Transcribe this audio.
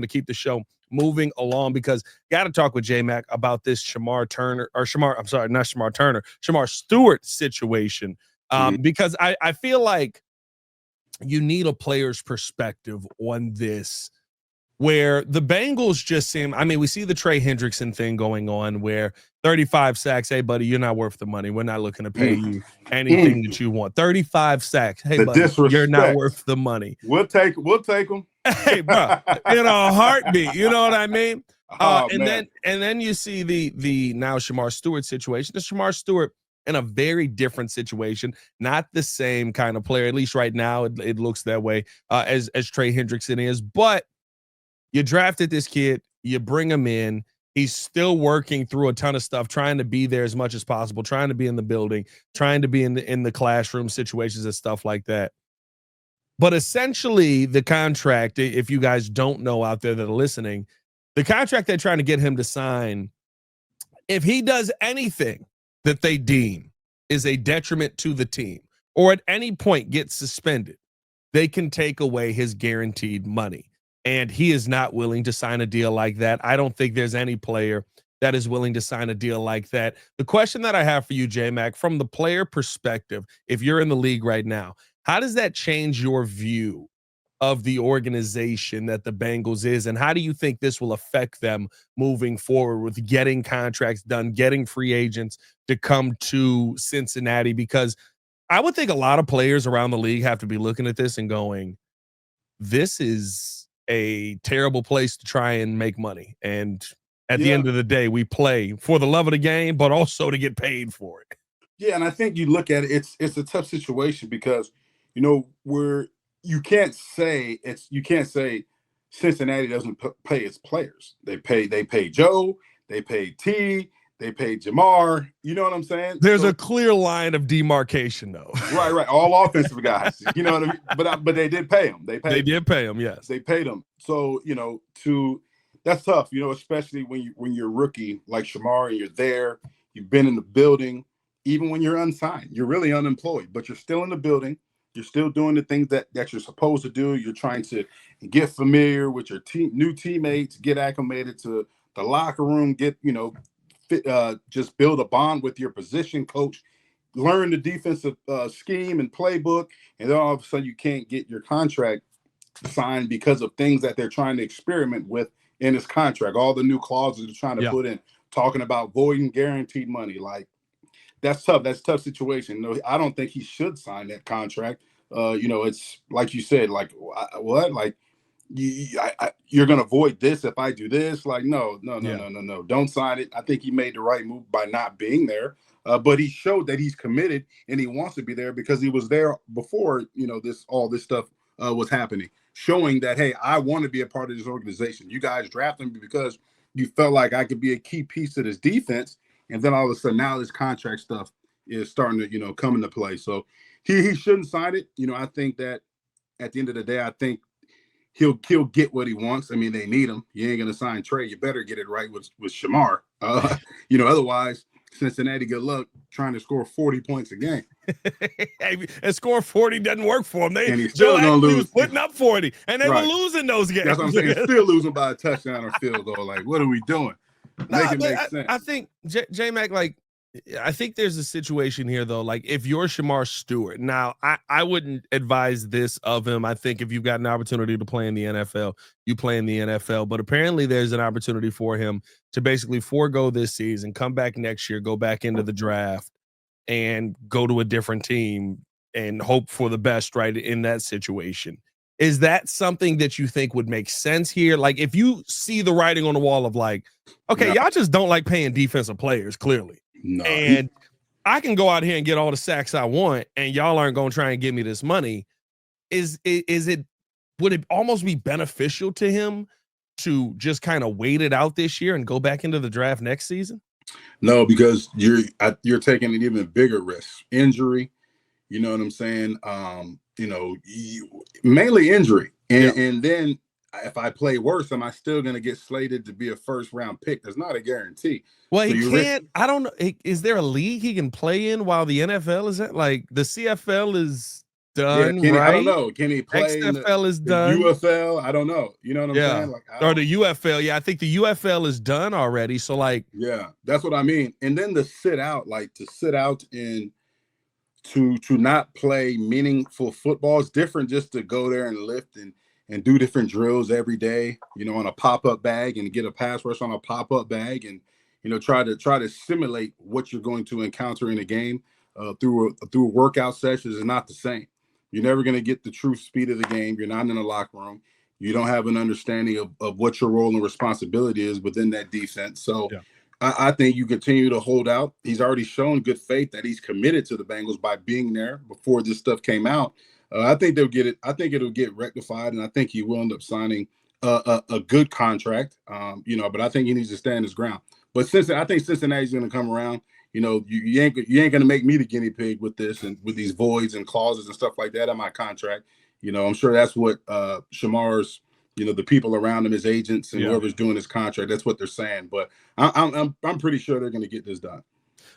to keep the show moving along because got to talk with J-Mac about this Shemar Stewart situation. Because I feel like you need a player's perspective on this, where the Bengals just seem, I mean, we see the Trey Hendrickson thing going on where 35 sacks. Hey, buddy, you're not worth the money. We're not looking to pay you anything that you want. 35 sacks. Hey, buddy, you're not worth the money. We'll take them. Hey, bro, in a heartbeat. You know what I mean? And then you see the now Shemar Stewart situation. The Shemar Stewart in a very different situation, not the same kind of player. At least right now, it looks that way as Trey Hendrickson is. But you drafted this kid, you bring him in. He's still working through a ton of stuff, trying to be there as much as possible, trying to be in the building, trying to be in the classroom situations and stuff like that. But essentially, the contract, if you guys don't know out there that are listening, the contract they're trying to get him to sign, if he does anything that they deem is a detriment to the team or at any point gets suspended, they can take away his guaranteed money. And he is not willing to sign a deal like that. I don't think there's any player that is willing to sign a deal like that. The question that I have for you, J-Mac, from the player perspective, if you're in the league right now, how does that change your view of the organization that the Bengals is? And how do you think this will affect them moving forward with getting contracts done, getting free agents to come to Cincinnati? Because I would think a lot of players around the league have to be looking at this and going, this is a terrible place to try and make money. And at the end of the day, we play for the love of the game, but also to get paid for it. Yeah, and I think you look at it, it's a tough situation because, you know, you can't say Cincinnati doesn't pay its players. They pay Joe, they pay T, they pay Shemar. You know what I'm saying? There's a clear line of demarcation, though. Right. All offensive guys. You know what I mean? But they did pay them. They did pay them. Yes, they paid them. So that's tough. You know, especially when you're a rookie like Shemar and you're there. You've been in the building. Even when you're unsigned, you're really unemployed, but you're still in the building. You're still doing the things that you're supposed to do. You're trying to get familiar with your new teammates, get acclimated to the locker room, just build a bond with your position coach, learn the defensive scheme and playbook, and then all of a sudden you can't get your contract signed because of things that they're trying to experiment with in this contract. All the new clauses they're trying to put in, talking about voiding guaranteed money. Like, that's tough. That's a tough situation. No, I don't think he should sign that contract. It's like you said, like, what? Like, you're going to void this if I do this? Like, no. Don't sign it. I think he made the right move by not being there. But he showed that he's committed and he wants to be there because he was there before, all this stuff was happening, showing that, hey, I want to be a part of this organization. You guys drafted me because you felt like I could be a key piece of this defense. And then all of a sudden now this contract stuff is starting to, come into play. So he shouldn't sign it. I think that at the end of the day, I think he'll get what he wants. I mean, they need him. You ain't going to sign Trey. You better get it right with Shemar. Otherwise, Cincinnati, good luck trying to score 40 points a game. And scoring 40 doesn't work for him. He's still going to lose. He was putting up 40, and they were losing those games. That's what I'm saying. Still losing by a touchdown or field goal. Like, what are we doing? Make it make sense. I think, J-Mac, like, I think there's a situation here, though. Like, if you're Shemar Stewart, now, I wouldn't advise this of him. I think if you've got an opportunity to play in the NFL, you play in the NFL. But apparently there's an opportunity for him to basically forego this season, come back next year, go back into the draft, and go to a different team and hope for the best, right, in that situation. Is that something that you think would make sense here? Like, if you see the writing on the wall of like, okay, y'all just don't like paying defensive players, clearly. No. And I can go out here and get all the sacks I want, and y'all aren't going to try and give me this money. Would it almost be beneficial to him to just kind of wait it out this year and go back into the draft next season? No, because you're taking an even bigger risk. Injury, you know what I'm saying? Mainly injury. And then if I play worse, am I still going to get slated to be a first-round pick? There's not a guarantee. Well, so he can't. I don't know. Is there a league he can play in while the NFL is at? Like, the CFL is done, I right? don't know. Can he play in XFL is the done. UFL? I don't know. You know what I'm saying? Like, Or the UFL. Yeah, I think the UFL is done already. So like, yeah, that's what I mean. And then to sit out and to not play meaningful football is different. Just to go there and lift and do different drills every day, you know, on a pop-up bag and get a pass rush on a pop-up bag and, you know, try to simulate what you're going to encounter in a game through workout sessions is not the same. You're never going to get the true speed of the game. You're not in the locker room. You don't have an understanding of what your role and responsibility is within that defense. So yeah. I think you continue to hold out. He's already shown good faith that he's committed to the Bengals by being there before this stuff came out. I think they'll get it. I think it'll get rectified, and I think he will end up signing a good contract. You know, but I think he needs to stand his ground. But I think Cincinnati's going to come around. You know, you ain't going to make me the guinea pig with this and with these voids and clauses and stuff like that in my contract. You know, I'm sure that's what Shemar's, you know, the people around him, his agents and whoever's doing his contract, that's what they're saying. But I'm pretty sure they're going to get this done.